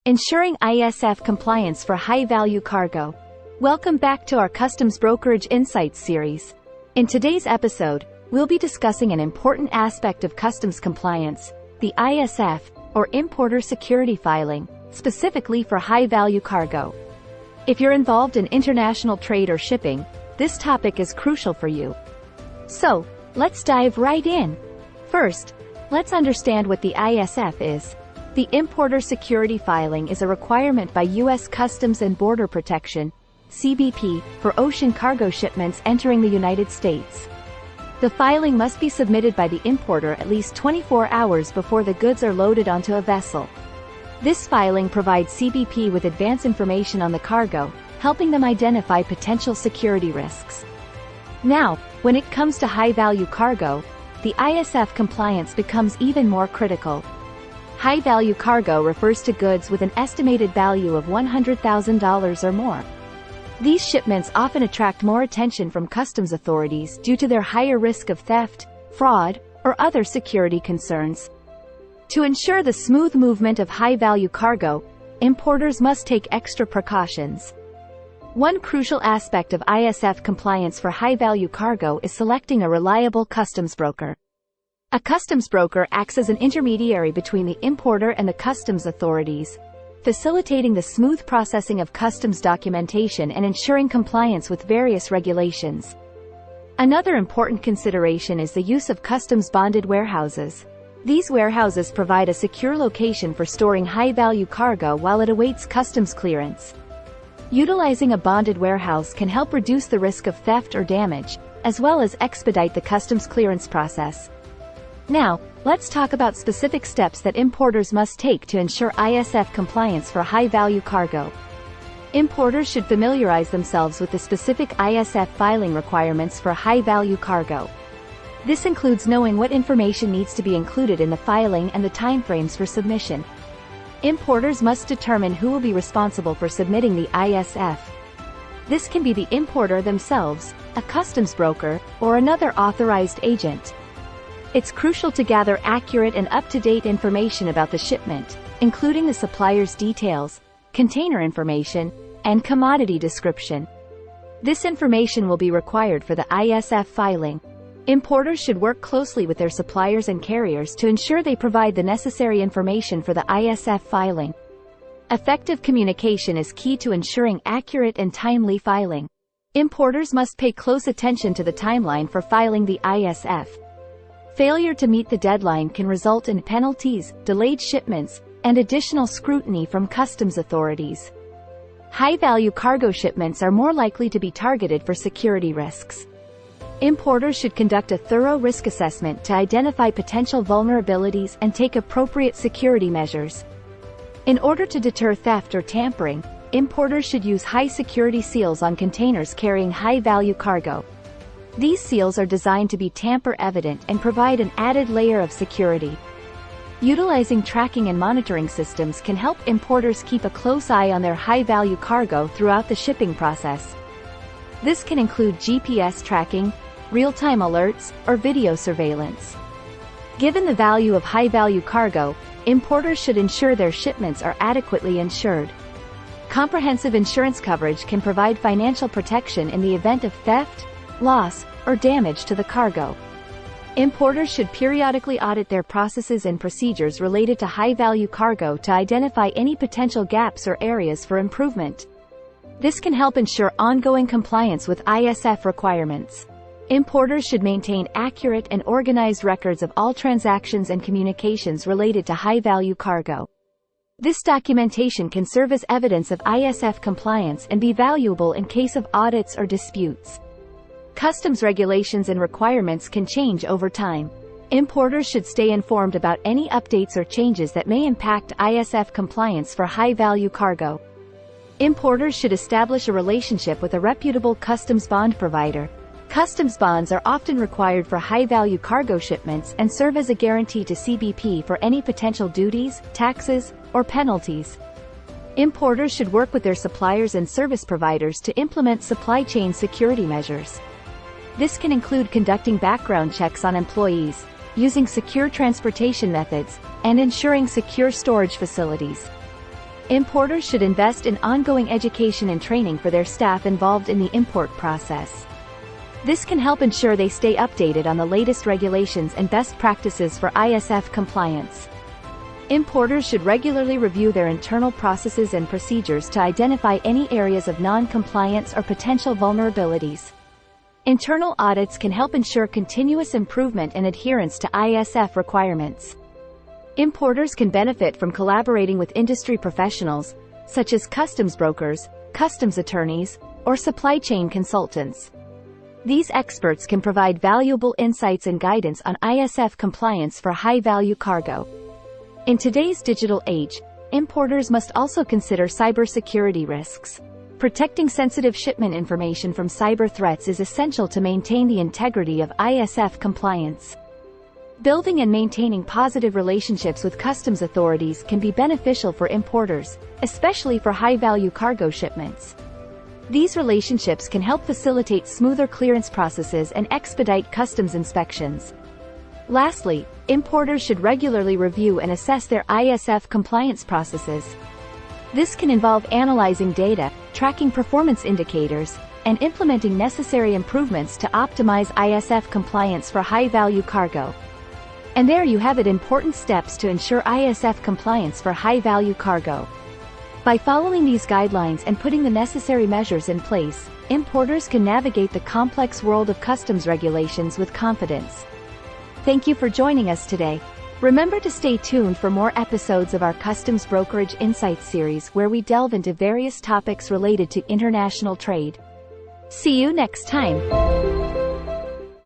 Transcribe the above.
Ensuring ISF compliance for high-value cargo. Welcome back to our Customs Brokerage Insights series. In today's episode, we'll be discussing an important aspect of customs compliance, the ISF, or Importer Security Filing, specifically for high-value cargo. If you're involved in international trade or shipping, this topic is crucial for you. So, let's dive right in. First, let's understand what the ISF is. The Importer Security Filing is a requirement by U.S. Customs and Border Protection, CBP, for ocean cargo shipments entering the United States. The filing must be submitted by the importer at least 24 hours before the goods are loaded onto a vessel. This filing provides CBP with advance information on the cargo, helping them identify potential security risks. Now, when it comes to high-value cargo, the ISF compliance becomes even more critical. High-value cargo refers to goods with an estimated value of $100,000 or more. These shipments often attract more attention from customs authorities due to their higher risk of theft, fraud, or other security concerns. To ensure the smooth movement of high-value cargo, importers must take extra precautions. One crucial aspect of ISF compliance for high-value cargo is selecting a reliable customs broker. A customs broker acts as an intermediary between the importer and the customs authorities, facilitating the smooth processing of customs documentation and ensuring compliance with various regulations. Another important consideration is the use of customs-bonded warehouses. These warehouses provide a secure location for storing high-value cargo while it awaits customs clearance. Utilizing a bonded warehouse can help reduce the risk of theft or damage, as well as expedite the customs clearance process. Now, let's talk about specific steps that importers must take to ensure ISF compliance for high-value cargo. Importers should familiarize themselves with the specific ISF filing requirements for high-value cargo. This includes knowing what information needs to be included in the filing and the timeframes for submission. Importers must determine who will be responsible for submitting the ISF. This can be the importer themselves, a customs broker, or another authorized agent. It's crucial to gather accurate and up-to-date information about the shipment, including the supplier's details, container information, and commodity description. This information will be required for the ISF filing. Importers should work closely with their suppliers and carriers to ensure they provide the necessary information for the ISF filing. Effective communication is key to ensuring accurate and timely filing. Importers must pay close attention to the timeline for filing the ISF. Failure to meet the deadline can result in penalties, delayed shipments, and additional scrutiny from customs authorities. High-value cargo shipments are more likely to be targeted for security risks. Importers should conduct a thorough risk assessment to identify potential vulnerabilities and take appropriate security measures. In order to deter theft or tampering, importers should use high-security seals on containers carrying high-value cargo. These seals are designed to be tamper-evident and provide an added layer of security. Utilizing tracking and monitoring systems can help importers keep a close eye on their high-value cargo throughout the shipping process. This can include GPS tracking, real-time alerts, or video surveillance. Given the value of high-value cargo, importers should ensure their shipments are adequately insured. Comprehensive insurance coverage can provide financial protection in the event of theft, loss, or damage to the cargo. Importers should periodically audit their processes and procedures related to high-value cargo to identify any potential gaps or areas for improvement. This can help ensure ongoing compliance with ISF requirements. Importers should maintain accurate and organized records of all transactions and communications related to high-value cargo. This documentation can serve as evidence of ISF compliance and be valuable in case of audits or disputes. Customs regulations and requirements can change over time. Importers should stay informed about any updates or changes that may impact ISF compliance for high-value cargo. Importers should establish a relationship with a reputable customs bond provider. Customs bonds are often required for high-value cargo shipments and serve as a guarantee to CBP for any potential duties, taxes, or penalties. Importers should work with their suppliers and service providers to implement supply chain security measures. This can include conducting background checks on employees, using secure transportation methods, and ensuring secure storage facilities. Importers should invest in ongoing education and training for their staff involved in the import process. This can help ensure they stay updated on the latest regulations and best practices for ISF compliance. Importers should regularly review their internal processes and procedures to identify any areas of non-compliance or potential vulnerabilities. Internal audits can help ensure continuous improvement and adherence to ISF requirements. Importers can benefit from collaborating with industry professionals, such as customs brokers, customs attorneys, or supply chain consultants. These experts can provide valuable insights and guidance on ISF compliance for high-value cargo. In today's digital age, importers must also consider cybersecurity risks. Protecting sensitive shipment information from cyber threats is essential to maintain the integrity of ISF compliance. Building and maintaining positive relationships with customs authorities can be beneficial for importers, especially for high-value cargo shipments. These relationships can help facilitate smoother clearance processes and expedite customs inspections. Lastly, importers should regularly review and assess their ISF compliance processes. This can involve analyzing data, tracking performance indicators, and implementing necessary improvements to optimize ISF compliance for high-value cargo. And there you have it, important steps to ensure ISF compliance for high-value cargo. By following these guidelines and putting the necessary measures in place, importers can navigate the complex world of customs regulations with confidence. Thank you for joining us today. Remember to stay tuned for more episodes of our Customs Brokerage Insights series, where we delve into various topics related to international trade. See you next time.